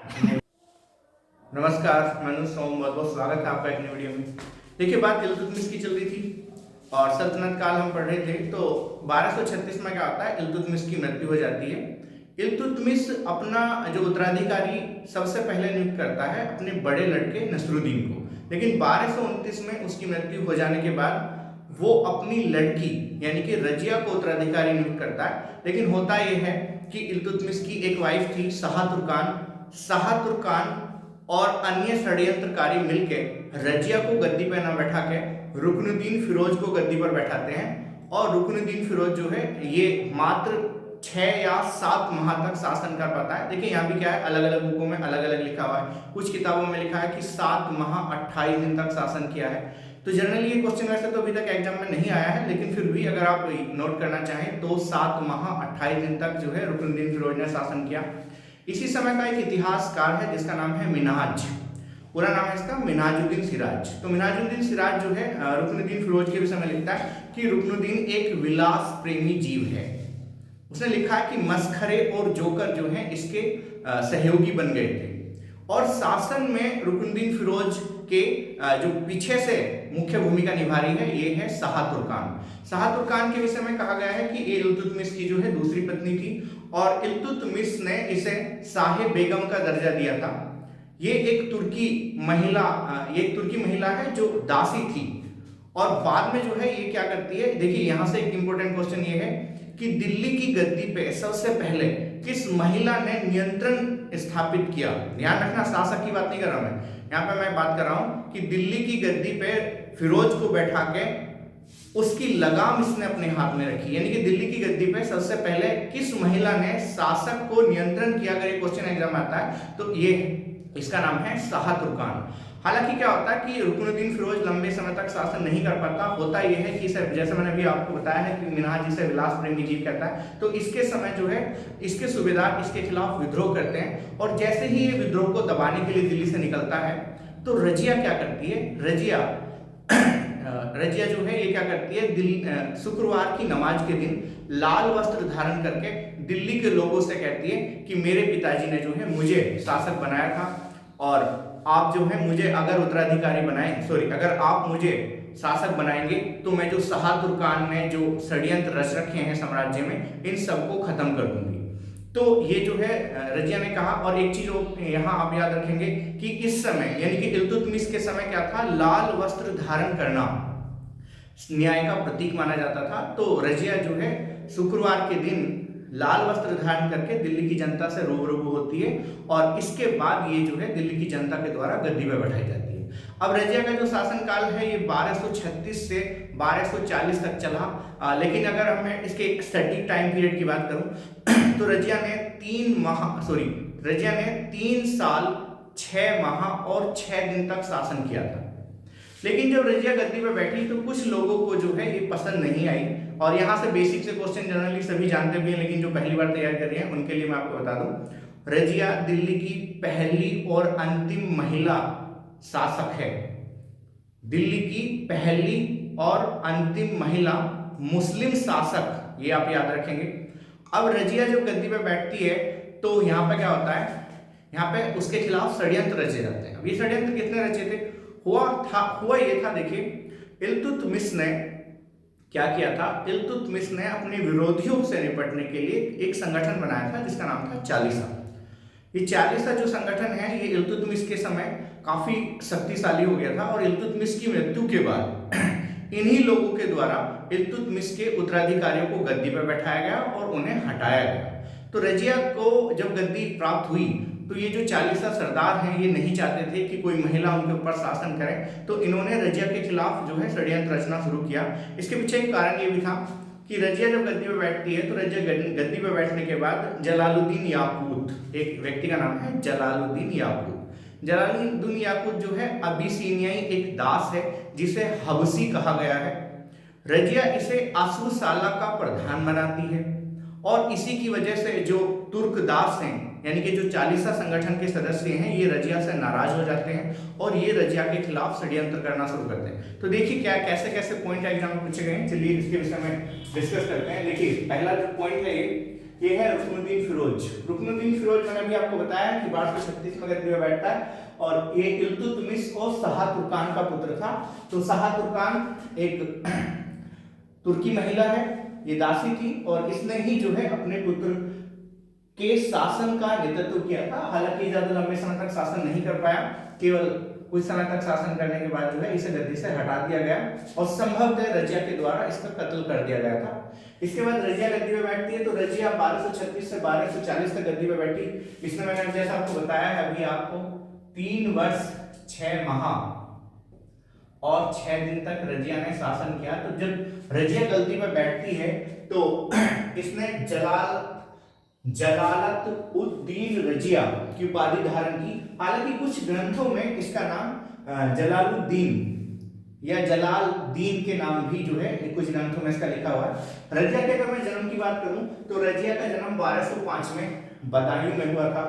नमस्कार, मैं अनुज सोम, बहुत बहुत स्वागत है आपका एक नई वीडियो में। देखिए, बात इल्तुतमिश की चल रही थी और सल्तनत काल हम पढ़ रहे थे। तो 1236 में क्या होता है, इल्तुतमिश की मृत्यु हो जाती है। इल्तुतमिश अपना जो उत्तराधिकारी सबसे पहले नियुक्त करता है अपने बड़े लड़के नसरुद्दीन को, लेकिन 1229 में उसकी मृत्यु हो जाने के बाद वो अपनी लड़की यानी कि रजिया को उत्तराधिकारी नियुक्त करता है। लेकिन होता यह है कि इल्तुतमिश की एक वाइफ थी शाह तुर्कान और अन्य षड्यंत्रकारी मिलकर रजिया को गद्दी पर न बैठा के रुकनुद्दीन फिरोज को गद्दी पर बैठाते हैं। और रुकनुद्दीन फिरोज जो है ये मात्र 6 या 7 माह तक शासन कर पाता है। देखिए यहाँ भी क्या है, अलग अलग बुकों में अलग अलग लिखा हुआ है। कुछ किताबों में लिखा है कि 7 माह 28 दिन तक शासन किया है। तो जनरली ये क्वेश्चन वैसे तो अभी तक एग्जाम में नहीं आया है, लेकिन फिर भी अगर आप नोट करना चाहें तो 7 माह 28 दिन तक जो है रुकनुद्दीन फिरोज ने शासन किया। इसी समय का एक इतिहासकार है जिसका नाम है मिन्हाज, पूरा नाम है इसका मिन्हाजुद्दीन सिराज। तो मिन्हाजुद्दीन सिराज जो है रुकनुद्दीन फिरोज के विषय में लिखता है कि रुकनुद्दीन एक विलास प्रेमी जीव है। उसने लिखा है कि मस्खरे और जोकर जो है इसके सहयोगी बन गए थे। और शासन में रुकनुद्दीन फिरोज के जो पीछे से मुख्य भूमिका निभा रही है ये है शाह तुर्कान के विषय में कहा गया है कि ये इल्तुतमिश की जो है दूसरी पत्नी थी और इल्तुतमिश ने इसे शाह बेगम का दर्जा दिया था। ये एक तुर्की महिला है जो दासी थी। और बाद में जो है ये क्या करती है, देखिए यहां से एक इंपॉर्टेंट क्वेश्चन ये है कि दिल्ली की गद्दी पे सबसे पहले किस महिला ने नियंत्रण स्थापित किया। ध्यान रखना, शासक की बात नहीं कर रहा मैं, यहाँ पे मैं बात कर रहा हूं कि दिल्ली की गद्दी पे फिरोज को बैठा के उसकी लगाम इसने अपने हाथ में रखी। यानी कि दिल्ली की गद्दी पे सबसे पहले किस महिला ने शासक को नियंत्रण किया। अगर ये क्वेश्चन एग्जाम आता है तो ये इसका नाम है शाह तुर्कान। हालांकि क्या होता है कि रुकनुद्दीन फिरोज लंबे समय तक शासन नहीं कर पाता। होता यह है कि जैसे मैंने अभी आपको बताया है कि मिन्हाज जिसे विलास प्रेमी जीव कहता है, तो इसके समय जो है इसके सूबेदार इसके खिलाफ विद्रोह करते हैं। और जैसे ही ये विद्रोह को दबाने के लिए दिल्ली से निकलता है तो रजिया क्या करती है, रजिया जो है ये क्या करती है, शुक्रवार की नमाज के दिन लाल वस्त्र धारण करके दिल्ली के लोगों से कहती है कि मेरे पिताजी ने जो है मुझे शासक बनाया था और आप जो है मुझे अगर अगर आप मुझे शासक बनाएंगे तो मैं जो शाह तुर्कान ने जो षड्यंत्र रच रखे हैं साम्राज्य में इन सबको खत्म कर दूंगी। तो ये जो है रजिया ने कहा। और एक चीज यहाँ आप याद रखेंगे कि इस समय यानी कि इल्तुतमिश के समय क्या था, लाल वस्त्र धारण करना न्याय का प्रतीक माना जाता था। तो रजिया जो है शुक्रवार के दिन लाल वस्त्र धारण करके दिल्ली की जनता से रूबरू होती है और इसके बाद ये जो है दिल्ली की जनता के द्वारा गद्दी पर बैठाई जाती है। अब रजिया का जो शासनकाल है ये 1236 से 1240 तक चला। लेकिन अगर मैं इसके एक सटीक टाइम पीरियड की बात करूं तो रजिया ने 3 साल 6 माह और 6 दिन तक शासन किया था। लेकिन जब रजिया गद्दी पर बैठी तो कुछ लोगों को जो है ये पसंद नहीं आई। और यहाँ से बेसिक से क्वेश्चन जनरली सभी जानते भी हैं, लेकिन जो पहली बार तैयार कर रहे हैं उनके लिए मैं आपको बता दूं, रजिया दिल्ली की पहली और अंतिम महिला शासक है। दिल्ली की पहली और अंतिम महिला मुस्लिम शासक, ये आप याद रखेंगे। अब रजिया जब गद्दी पर बैठती है तो यहाँ पे क्या होता है, यहाँ पे उसके खिलाफ षड्यंत्र रचे जाते हैं। अब ये षड्यंत्र कितने रचे थे, हुआ ये था, देखिए इल्तुतमिश ने क्या किया था, इल्तुतमिश ने अपने विरोधियों से निपटने के लिए एक संगठन बनाया था जिसका नाम था चालीसा। ये चालीसा जो संगठन है ये इल्तुतमिश के समय काफी शक्तिशाली हो गया था और इल्तुतमिश की मृत्यु के बाद इन्हीं लोगों के द्वारा इल्तुतमिश के उत्तराधिकारियों को गद्दी पर बैठाया गया और उन्हें हटाया गया। तो रजिया को जब गद्दी प्राप्त हुई तो ये जो चालीसा सरदार हैं ये नहीं चाहते थे कि कोई महिला उनके ऊपर शासन करे, तो इन्होंने रजिया के खिलाफ जो है षड्यंत्र रचना शुरू किया। इसके पीछे एक कारण ये भी था कि रजिया जब गद्दी पर बैठती है तो रजिया गद्दी पर बैठने के बाद जलालुद्दीन याकूत, एक व्यक्ति का नाम है जलालुद्दीन याकूत जो है अबिसिनियाई एक दास है जिसे हबसी कहा गया है। रजिया इसे अश्वशाला का प्रधान बनाती है और इसी की वजह से जो तुर्क दास हैं यानी कि जो चालीसा संगठन के सदस्य हैं ये रजिया से नाराज हो जाते हैं और ये रजिया के खिलाफ षड्यंत्र करना शुरू करते हैं। तो देखिए क्या कैसे कैसे पॉइंट एग्जाम में पूछे गए हैं, चलिए इसके विषय में डिस्कस करते हैं। देखिए पहला जो पॉइंट है ये ये है रुकनुद्दीन फिरोज। रुकनुद्दीन फिरोज मैंने अभी आपको बताया कि 1236 में गद्दी में बैठता है और ये इल्तुतमिश और शाह तुर्कान का पुत्र था। तो शाह तुर्कान एक तुर्की महिला है, ये दासी थी और इसने ही जो है अपने पुत्र के शासन का नेतृत्व किया था। हालांकि ज्यादा लंबे समय तक शासन नहीं कर पाया, केवल कुछ समय तक शासन करने के बाद जो है इसे गद्दी से हटा दिया गया और संभवतः रजिया के द्वारा इसका कत्ल कर दिया गया था। इसके बाद रजिया गद्दी पे बैठती है। तो रजिया 1236 से 1240 तक गद्दी पे बैठी। इसमें मैंने जैसा आपको बताया है अभी आपको 3 वर्ष 6 माह और 6 दिन तक रजिया ने शासन किया। तो जब रजिया गद्दी पे बैठती है तो इसने जलालत उद्दीन रजिया की उपाधि धारण की। हालांकि कुछ ग्रंथों में इसका नाम जलालुद्दीन या जलालदीन के नाम भी जो है कुछ ग्रंथों में इसका लिखा हुआ है। रजिया के अगर मैं जन्म की बात करूं तो रजिया का जन्म 1205 में बदायूं में हुआ था।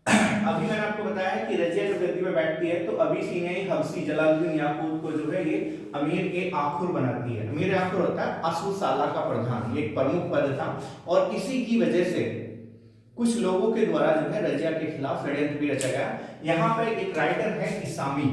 अभी मैंने आपको बताया है कि रजिया जब गद्दी में बैठती है तो अबीसीनियाई हबशी जलालुद्दीन याकूत को जो है ये अमीर-ए-आखुर बनाती है। अमीर-ए-आखुर होता है असूसाला का प्रधान, ये एक प्रमुख पद था और इसी की वजह से कुछ लोगों के द्वारा जो है रजिया के खिलाफ षड्यंत्र भी रचा गया। यहाँ पे एक राइटर है इसामी।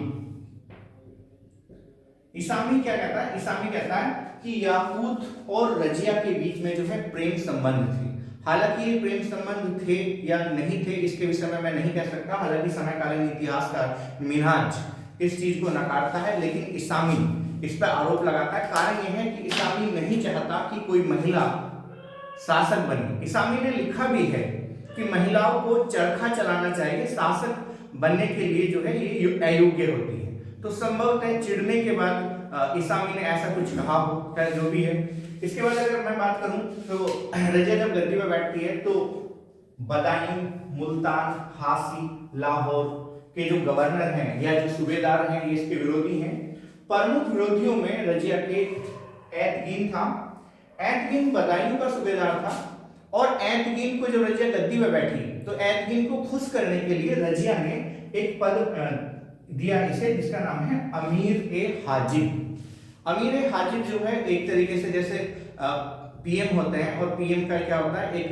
इसामी क्या कहता है? इसामी कहता है कि याकूत और रजिया के बीच में जो है प्रेम संबंध थे। हालांकि ये प्रेम संबंध थे या नहीं थे इसके विषय में मैं नहीं कह सकता। हालांकि समकालीन इतिहासकार मिन्हाज इस चीज को नकारता है, लेकिन इसामी इस पर आरोप लगाता है। कारण यह है कि इसामी नहीं चाहता कि कोई महिला शासक बने। इसामी ने लिखा भी है कि महिलाओं को चरखा चलाना चाहिए, शासक बनने के लिए जो है ये अयोग्य होती है। तो संभवतः चिढ़ने के बाद इसामी ने ऐसा कुछ कहा हो, चाहे जो भी है। इसके बाद अगर मैं बात करूं तो रजिया जब गद्दी पर बैठती है तो बदायूं, मुल्तान, हासी, लाहौर के जो गवर्नर हैं या जो सूबेदार हैं ये इसके विरोधी हैं। प्रमुख विरोधियों में रजिया के ऐतगीन था। ऐतगीन बदायूं का सूबेदार था और ऐतगीन को जब रजिया गद्दी में बैठी तो ऐतगीन को खुश करने के लिए रजिया ने एक पद दिया इसे, जिसका नाम है अमीर-ए-हाजिब। अमीर-ए-हाजिब जो है एक तरीके से जैसे पीएम होते हैं और पीएम का क्या होता है एक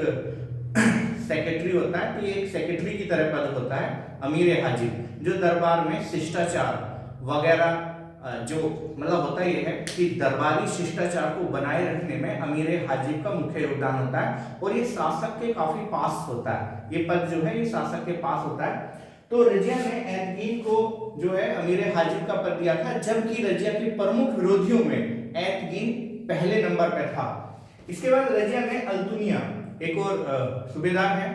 सेक्रेटरी होता है, तो ये एक सेक्रेटरी की तरह पद होता है अमीर-ए-हाजिब, जो दरबार में शिष्टाचार वगैरह जो मतलब होता ही है कि दरबारी शिष्टाचार को बनाए रखने में अमीर-ए-हाजिब का मुख्य योगदान होता है और ये शासक के काफी पास होता है। ये पद जो है ये शासक के पास होता है। तो रजिया ने ऐतगीन को जो है अमीर-ए-हाजिब का पद दिया था, जबकि रजिया के प्रमुख विरोधियों में ऐतगीन पहले नंबर पर था। इसके बाद रजिया ने अल्तुनिया, एक और सूबेदार है,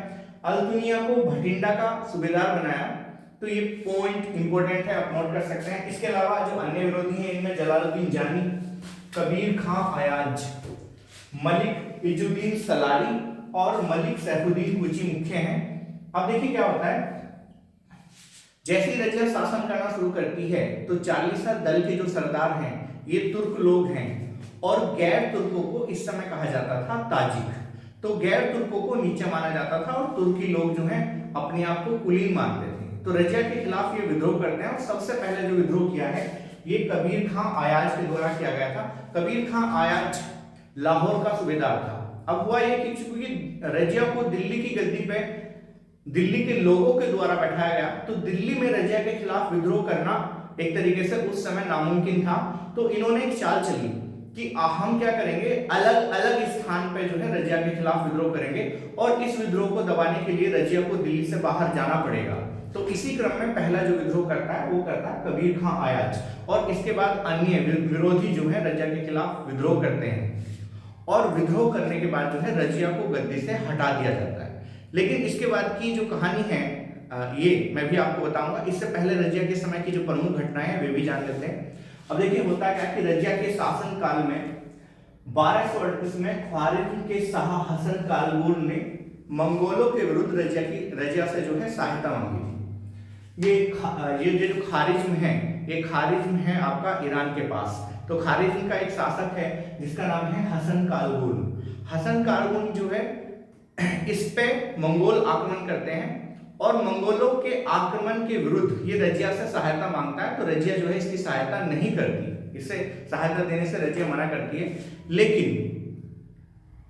अल्तुनिया को भटिंडा का सूबेदार बनाया। तो ये पॉइंट इंपॉर्टेंट है, आप नोट कर सकते हैं। इसके अलावा जो अन्य विरोधी हैं इनमें जलालुद्दीन जानी, कबीर खां अयाज, मलिक इजुद्दीन सलारी और मलिक सैफुद्दीन कुची मुख्य हैं। अब देखिए क्या होता है, जैसे ही रजिया शासन करना शुरू करती है तो 40 दल के जो सरदार हैं ये तुर्क लोग हैं और गैर तुर्कों को इस समय कहा जाता था ताजिक। तो गैर तुर्कों को नीचे माना जाता था और तुर्की लोग जो हैं अपने आप को कुलीन मानते थे। तो रजिया के खिलाफ ये विद्रोह करते हैं और सबसे पहले जो विद्रोह किया है ये कबीर खां अयाज के द्वारा किया गया था। कबीर खां अयाज लाहौर का सूबेदार था। अब हुआ ये कि चूंकि रजिया को दिल्ली की गद्दी पे दिल्ली के लोगों के द्वारा बैठाया गया तो दिल्ली में रजिया के खिलाफ विद्रोह करना एक तरीके से उस समय नामुमकिन था। तो इन्होंने एक चाल चली कि हम क्या करेंगे, अलग अलग स्थान पे जो है रजिया के खिलाफ विद्रोह करेंगे और इस विद्रोह को दबाने के लिए रजिया को दिल्ली से बाहर जाना पड़ेगा। तो इसी क्रम में पहला जो विद्रोह करता है वो करता है कबीर खां अयाज और इसके बाद अन्य विरोधी जो है रजिया के खिलाफ विद्रोह करते हैं और विद्रोह करने के बाद जो है रजिया को गद्दी से हटा दिया जाता है। लेकिन इसके बाद की जो कहानी है ये मैं भी आपको बताऊंगा। इससे पहले रजिया के समय की जो प्रमुख घटनाएं हैं वे भी जान लेते हैं। अब देखिए होता क्या कि रजिया के शासन काल में 1238 में ख्वारिज्म के शाह हसन कालबूर ने मंगोलों के विरुद्ध रजिया से जो है सहायता मांगी थी। ये जो खारिज्म है ये खारिज्म है आपका ईरान के पास। तो खारिज्म का एक शासक है जिसका नाम है हसन कालबून। हसन कालबून जो है इस पे मंगोल आक्रमण करते हैं और मंगोलों के आक्रमण के विरुद्ध ये रजिया से सहायता मांगता है। तो रजिया जो है इसकी सहायता नहीं करती, इसे सहायता देने से रजिया मना करती है। लेकिन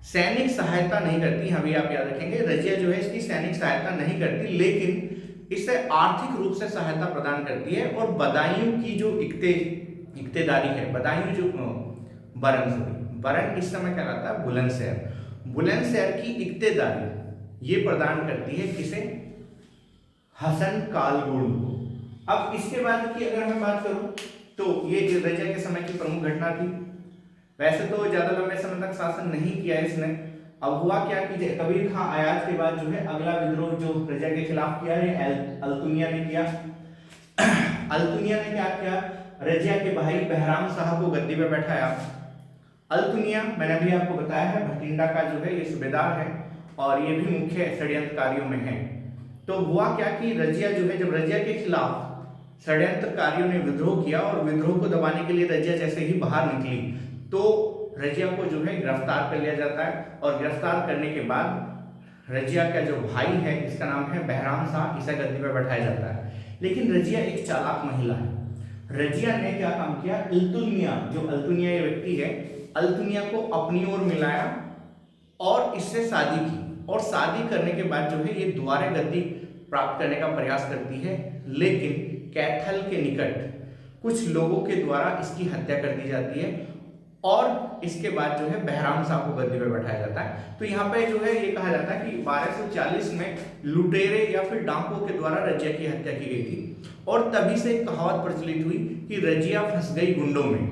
सैनिक सहायता नहीं करती, अभी आप याद रखेंगे, रजिया जो है इसकी सैनिक सहायता नहीं करती, लेकिन इसे आर्थिक रूप से सहायता प्रदान करती है। और बदायूं की जो इक्तेदारी है, बदायूं जो बरन इस समय क्या कहता है, बुलंदशहर की इक्तेदारी ये प्रदान करती है किसे, हसन कालगुण को। अब इसके बाद की अगर मैं बात करूं तो ये रजिया के समय की प्रमुख घटना थी। वैसे तो ज्यादा लंबे समय तक शासन नहीं किया इसने। अब हुआ क्या कि कबीर खां आयाज के बाद जो है अगला विद्रोह जो रजिया के खिलाफ किया है अल्तुनिया ने किया। अल्तुनिया ने क्या किया, रजिया के भाई बहराम शाह को गद्दी पे बैठाया। अल्तुनिया मैंने भी आपको बताया है भटिंडा का जो है ये सूबेदार है और ये भी मुख्य षड्यंत्रकारियों में है। तो हुआ क्या कि रजिया जो है, जब रजिया के खिलाफ षड्यंत्रकारियों ने विद्रोह किया और विद्रोह को दबाने के लिए रजिया जैसे ही बाहर निकली तो रजिया को जो है गिरफ्तार कर लिया जाता है। और गिरफ्तार करने के बाद रजिया का जो भाई है इसका नाम है बहराम शाह, इसे गद्दी पर बैठाया जाता है। लेकिन रजिया एक चालाक महिला है। रजिया ने क्या काम किया, अल्तुनिया ये व्यक्ति है, अल्तुनिया को अपनी ओर मिलाया और इससे शादी की। और शादी करने के बाद जो है ये दोबारा गद्दी प्राप्त करने का प्रयास करती है, लेकिन कैथल के निकट कुछ लोगों के द्वारा इसकी हत्या कर दी जाती है और इसके बाद जो है बहराम शाह को गद्दी पर बैठाया जाता है। तो यहाँ पे जो है ये कहा जाता है कि 1240 में लुटेरे या फिर डाकुओं के द्वारा रजिया की हत्या की गई थी। और तभी से एक कहावत प्रचलित हुई कि रजिया फंस गई गुंडों में।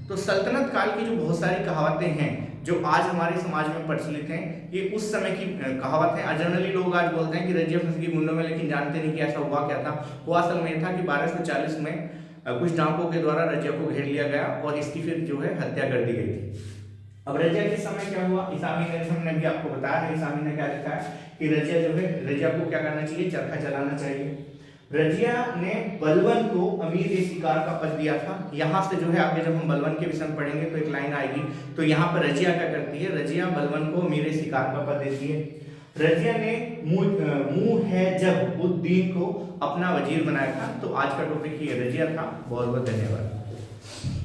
तो सल्तनत काल की जो बहुत सारी कहावतें हैं जो आज हमारे समाज में प्रचलित हैं, ये उस समय की कहावत है। जनरली लोग आज बोलते हैं कि रजिया फंस गई गुंडों में, लेकिन जानते नहीं कि ऐसा हुआ क्या था। हुआ असल में था कि 1240 में कुछ डाकुओं के द्वारा रजिया को घेर लिया गया और इसकी फिर जो है हत्या कर दी गई थी। अब रजिया के समय क्या हुआ, ईसामी ने भी आपको बताया है, ईसामी ने क्या लिखा है कि रजिया जो है, रजिया को क्या करना चाहिए, चरखा चलाना चाहिए। रजिया ने बलवन को अमीर ए शिकार का पद दिया था। यहाँ से जो है आगे जब हम बलवन के विषय में पढ़ेंगे तो एक लाइन आएगी, तो यहाँ पर रजिया क्या करती है, रजिया बलवन को अमीर ए शिकार का पद देती है। रजिया ने मुहैजब उद्दीन को अपना वजीर बनाया था। तो आज का टॉपिक ये रजिया था। बहुत बहुत धन्यवाद।